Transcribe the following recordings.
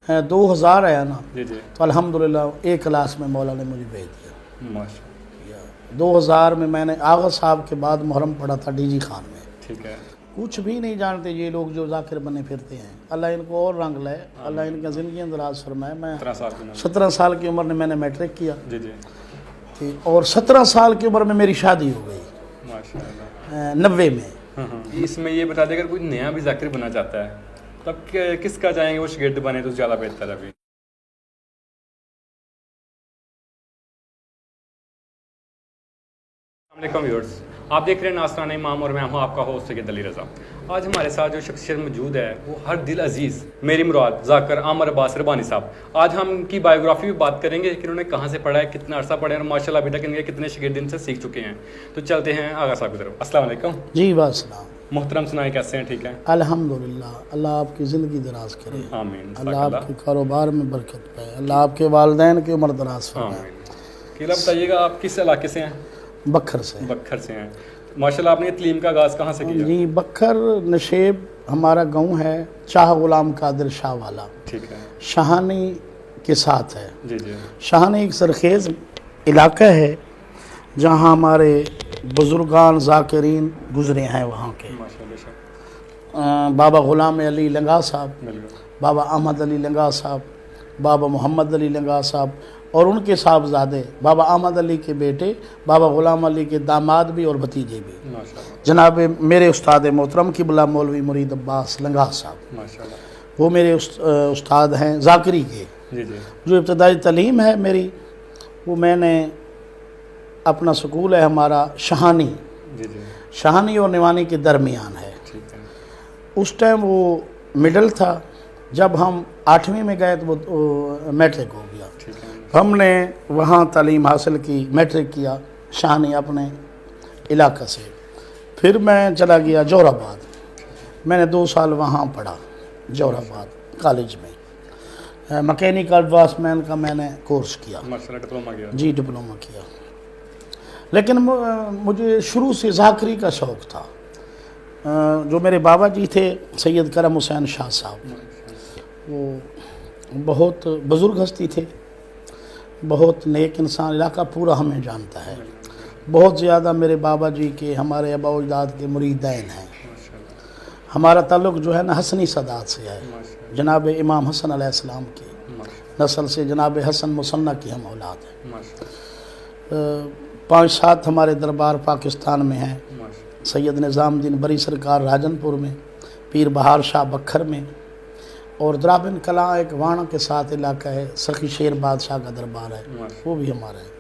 2000 आया ना, जी जी तो अल्हम्दुलिल्लाह एक क्लास में मौला ने मुझे भेज दिया। माशा 2000 में मैंने आगा साहब के बाद मुहर्रम पढ़ा था डीजी खान में। ठीक है। कुछ भी नहीं जानते ये लोग जो जाकिर बने फिरते हैं, अल्लाह इनको और रंग लाए, अल्लाह इनका ज़िंदगी दराज फरमाए। मैं 17 साल की उम्र 17 साल की उम्र में मैंने मैट्रिक किया जी जी और 17 साल की उम्र में मेरी शादी हो गई माशाल्लाह। 90 में। इसमें ये बता दें अगर कोई नया भी जाकिर बनना चाहता है तब किसका जाएंगे वो शागिर्द बने तो ज़्यादा बेहतर है। अभी अस्सलाम व्यूअर्स, आप देख रहे हैं नासराना इमाम और मैं हूं आपका होस्ट सैयद अली रज़ा। आज हमारे साथ जो शख्सियत मौजूद है वो हर दिल अजीज़ मेरी मुराद ज़ाकिर आमर अब्बास रबानी साहब। आज हम इनकी बायोग्राफी भी बात करेंगे कि इन्होंने कहाँ से पढ़ा है, कितना अरसा पढ़े और माशाल्लाह अभी तक इनके कितने शागिर्द इनसे सीख चुके हैं। तो चलते हैं आगा साहब की तरफ। अस्सलाम वालेकुम। जी वासलाम। मोहतरम सुनाए कैसे हैं? ठीक है अल्हम्दुलिल्लाह। अल्लाह आपकी ज़िंदगी दराज करे, आमीन। अल्लाह आपके कारोबार में बरकत पाए, अल्लाह आपके वालिदैन की उम्र दराज फरमाए। आमीन। किला बताइएगा आप किस इलाके से हैं? बखर से। बखर से हैं। माशाल्लाह आपने तलीम का आगाज़ कहाँ से किया? जी बखर नशेब हमारा गांव है, चाह गुलाम कादिर शाह वाला, ठीक है। शाहानी के साथ है। जी जी शाहानी एक सरखेज़ इलाका है जहाँ हमारे बुज़ुर्गान ज़ाकिरीन गुज़रे हैं वहाँ के। माशाल्लाह। बाबा ग़ुलाम अली लंगा साहब, बिल्कुल। बाबा अहमद अली लंगा साहब, बाबा मोहम्मद अली लंगा साहब और उनके साहबजादे बाबा अहमद अली के बेटे बाबा ग़ुलाम अली के दामाद भी और भतीजे भी माशाल्लाह जनाब मेरे उस्ताद मोहतरम क़िबला मौलवी मुरीद अब्बास लंगा साहब, माशाल्लाह। वो मेरे उस्ताद हैं ज़ाकिरी के। जी जी जो इब्तदाई तालीम है मेरी वो मैंने अपना स्कूल है हमारा शाहानी, जी जी शाहानी और निवानी के दरमियान है। ठीक है। उस टाइम वो मिडल था, जब हम 8वीं में गए तो वो मैट्रिक हो गया। ठीक है। हमने वहाँ तालीम हासिल की, मैट्रिक किया शाहानी अपने इलाका से। फिर मैं चला गया जोराबाद, मैंने 2 साल वहाँ पढ़ा जोराबाद कॉलेज में। मैकेनिकल ड्राफ्ट्समैन का मैंने कोर्स किया। माशाल्लाह डिप्लोमा किया। जी डिप्लोमा किया। लेकिन मुझे शुरू से ज़ाकिरी का शौक़ था। जो मेरे बाबा जी थे सैयद करम हुसैन शाह साहब, वो बहुत बुज़ुर्ग हस्ती थे, बहुत नेक इंसान, इलाका पूरा हमें जानता है। बहुत ज़्यादा मेरे बाबा जी के हमारे अबा अजदाद के मुरीदैन हैं। हमारा ताल्लुक़ जो है ना हसनी सदात से है, जनाब इमाम हसन अलैहिस्सलाम की नस्ल से जनाब हसन मुसन्ना की हम औलाद हैं। 5-7 हमारे दरबार पाकिस्तान में हैं। सैयद निज़ामुद्दीन बरी सरकार राजनपुर में, पीर बहार शाह बखर में, और द्राबिन कलां एक वाणा के साथ इलाका है, सखी शेर बादशाह का दरबार है, वो भी हमारा है।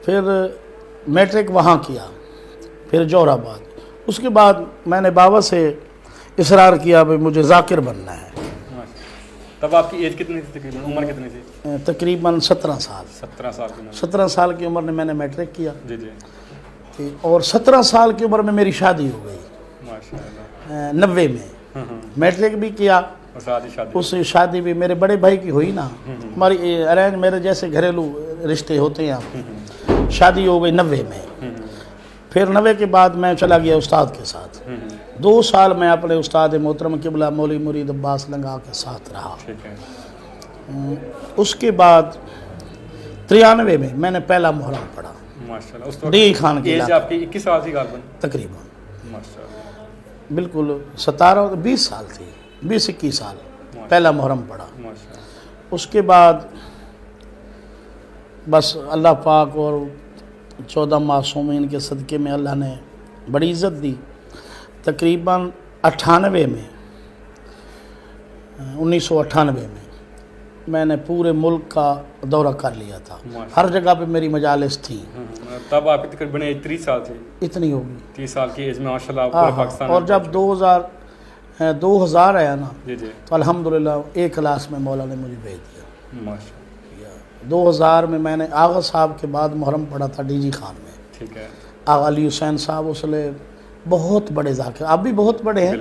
फिर मैट्रिक वहाँ किया, फिर जोराबाद। उसके बाद मैंने बाबा से इसरार किया भाई मुझे ज़ाकिर बनना है। तब आपकी एज कितनी थी तकरीबन, उम्र कितनी थी? तकरीबन 17 साल। 17 साल की उम्र। 17 साल की उम्र में मैंने मैट्रिक किया जी जी और 17 साल की उम्र में मेरी शादी हो गई माशाल्लाह। 90 में। मैट्रिक भी किया और शादी उस शादी भी मेरे बड़े भाई की हुई ना, हमारी अरेंज मेरे जैसे घरेलू रिश्ते होते हैं। शादी हो गई 90 में। फिर 90 के बाद मैं चला गया उस्ताद के साथ। 2 साल मैं अपने उस्ताद मोहतरम क़िबला मौलवी मुरीद अब्बास लंगा के साथ रहा। ठीक है। उसके बाद 93 में मैंने पहला मुहर्रम पढ़ा माशाल्लाह। उस वक्त डी खान की एज आपकी 21 साल थी गालबन तकरीबन। माशाल्लाह। बिल्कुल 17-20 साल थी, 20-21 साल पहला मुहर्रम पढ़ा। माशाल्लाह। उसके बाद बस अल्लाह पाक और 14 मासूमीन के सदक़े में अल्लाह ने बड़ी इज़्ज़त दी। तकरीबन 98 में 1998 में मैंने पूरे मुल्क का दौरा कर लिया था। हर जगह पे मेरी मजालिस थी। तब आपकी तकरीबन एज 30 साल थी? इतनी होगी 30 साल की एज में माशाल्लाह आप पूरे पाकिस्तान। और जब 2000 आया ना, जी जी तो अल्हम्दुलिल्लाह एक क्लास में मौला ने मुझे भेज दिया। माशाल्लाह। 2000 में मैंने आगा साहब के बाद मुहर्रम पढ़ा था डीजी खान में। ठीक है। आगा अली हुसैन साहब उसले बहुत बड़े ज़ाकिर, अब भी बहुत बड़े हैं,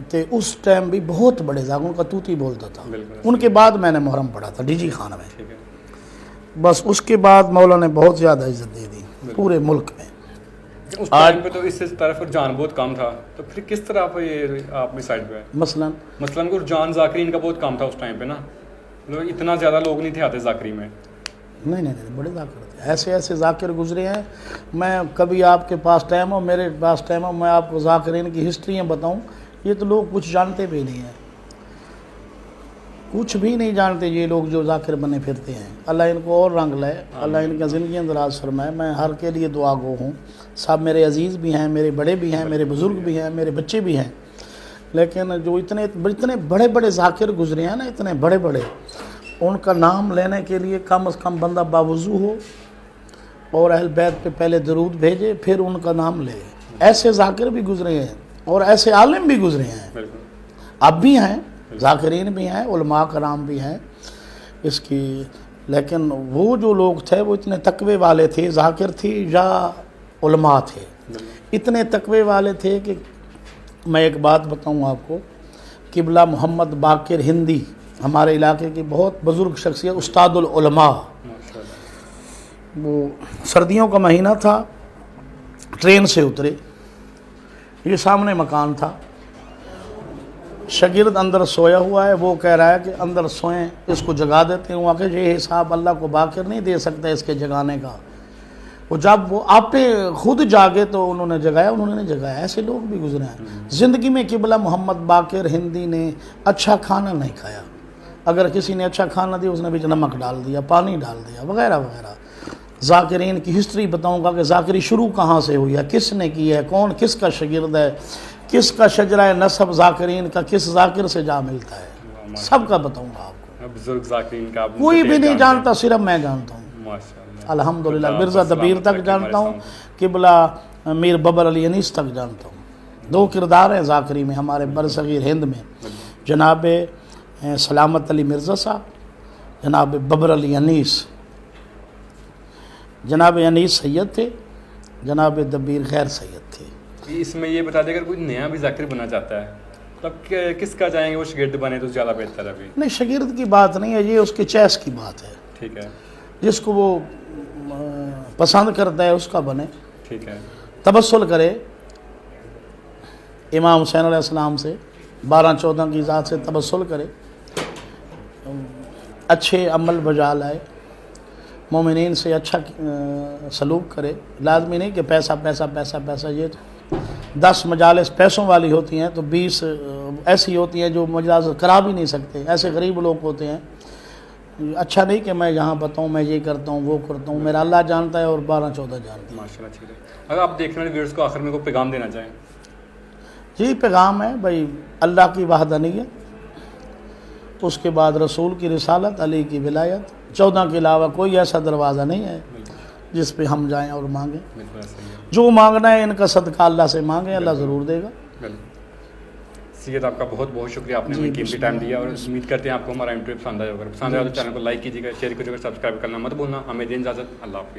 तो उस टाइम भी बहुत बड़े ज़ाकिर, उनका तूती बोलता था। उनके बाद मैंने मुहर्रम पढ़ा था डीजी खान में। ठीक है। बस उसके बाद मौला ने बहुत ज़्यादा इज़्ज़त दे दी पूरे मुल्क में। اس ٹائم پہ تو اس طرف رجحان بہت کم تھا, تو پھر کس طرح آپ کی سائڈ پہ مثلاً کو رجحان ذاکرین کا بہت کم تھا اس ٹائم پہ نا, اتنا زیادہ لوگ نہیں تھے آتے ذاکری میں. نہیں, بڑے ذاکر تھے, ایسے ذاکر گزرے ہیں. میں کبھی آپ کے پاس ٹائم ہو, میرے پاس ٹائم ہو, میں آپ کو ذاکرین کی ہسٹریاں بتاؤں. یہ تو لوگ کچھ جانتے بھی نہیں ہیں, کچھ بھی نہیں جانتے یہ لوگ جو ذاکر بنے پھرتے ہیں. اللہ ان کو اور رنگ لائے, اللہ ان کا زندگی دراز فرمائے. میں ہر کے لیے دعا گو ہوں. سب میرے عزیز بھی ہیں, میرے بڑے بھی ہیں, میرے بزرگ بھی ہیں, میرے بچے بھی ہیں. لیکن جو اتنے بڑے بڑے ذاکر گزرے ہیں نا, اتنے بڑے بڑے, ان کا نام لینے کے لیے کم از کم بندہ باوضو ہو اور اہل بیت پہ پہلے درود بھیجے, پھر ان کا نام لے. ایسے ذاکر بھی گزرے ہیں اور ایسے عالم بھی گزرے ہیں, اب بھی ہیں, ذاکرین بھی ہیں, علماء کرام بھی ہیں اس کی. لیکن وہ جو لوگ تھے وہ اتنے تقوی والے تھے, ذاکر تھی یا علماء تھے, اتنے تقوی والے تھے کہ میں ایک بات بتاؤں آپ کو. قبلہ محمد باقر ہندی ہمارے علاقے کی بہت بزرگ شخصیت, استاد العلماء. وہ سردیوں کا مہینہ تھا, ٹرین سے اترے, یہ سامنے مکان تھا, شاگرد اندر سویا ہوا ہے, وہ کہہ رہا ہے کہ اندر سوئیں, اس کو جگا دیتے ہیں. وہاں کہ یہ حساب اللہ کو باقر نہیں دے سکتا اس کے جگانے کا. وہ جب وہ آپ پہ خود جاگے تو انہوں نے جگایا, انہوں نے جگایا. ایسے لوگ بھی گزرے ہیں زندگی میں. قبلہ محمد باقر ہندی نے اچھا کھانا نہیں کھایا. اگر کسی نے اچھا کھانا دیا اس نے بیچ نمک ڈال دیا, پانی ڈال دیا, وغیرہ وغیرہ. ذاکرین کی ہسٹری بتاؤں گا کہ ذاکری شروع کہاں سے ہوئی ہے, کس نے کی ہے, کون کس کا شاگرد ہے, کس کا شجرہ نسب ذاکرین کا کس ذاکر سے جا ملتا ہے, سب کا بتاؤں گا آپ کو. بزرگ ذاکرین کا کوئی بھی نہیں جانتا, صرف میں جانتا ہوں ماشاءاللہ. الحمدللہ. مرزا دبیر تک جانتا ہوں, قبلہ میر ببر علی انیس تک جانتا ہوں. 2 کردار ہیں ذاکری میں ہمارے برصغیر ہند میں, جناب سلامت علی مرزا صاحب, جناب ببر علی انیس. جناب انیس سید تھے, جناب دبیر خیر سید تھے. اس میں یہ بتا دیں اگر کوئی نیا بھی ذاکر بننا چاہتا ہے تب کس کا چاہیں گے وہ شاگرد بنے تو زیادہ بہتر ہے؟ ابھی نہیں, شاگرد کی بات نہیں ہے, یہ اس کے چوائس کی بات ہے. ٹھیک ہے, جس کو وہ پسند کرتا ہے اس کا بنے. ٹھیک ہے, تبسل کرے امام حسین علیہ السلام سے, 12-14 کی ذات سے تبسل کرے, اچھے عمل بجا لائے, مومنین سے اچھا سلوک کرے. لازمی نہیں کہ پیسہ پیسہ پیسہ پیسہ. یہ 10 مجالس پیسوں والی ہوتی ہیں تو 20 ایسی ہوتی ہیں جو مجالس کرا بھی نہیں سکتے. ایسے غریب لوگ ہوتے ہیں. اچھا نہیں کہ میں یہاں بتاؤں میں یہ کرتا ہوں وہ کرتا ہوں, میرا اللہ جانتا ہے اور 12-14 جانتا ہے. ماشاء اللہ. ٹھیک ہے, اگر آپ دیکھنے والے ویڈیوز کو آخر میں کوئی پیغام دینا چاہیں. یہی پیغام ہے بھائی, اللہ کی وحدانیت, اس کے بعد رسول کی رسالت, علی کی ولایت, 14 کے علاوہ کوئی ایسا دروازہ نہیں ہے جس پہ ہم جائیں اور مانگیں. جو مانگنا ہے ان کا صدقہ اللہ سے مانگیں, اللہ ضرور دے گا. سید آپ کا بہت بہت شکریہ, آپ نے ہمیں قیمتی ٹائم دیا, اور امید کرتے ہیں آپ کو ہمارا انٹرویو پسند آیا ہوگا. پسند آیا تو چینل کو لائک کیجیے گا, شیئر کیجیے گا, سبسکرائب کرنا مت بھولنا. ہمیں دیں اجازت, اللہ حافظ.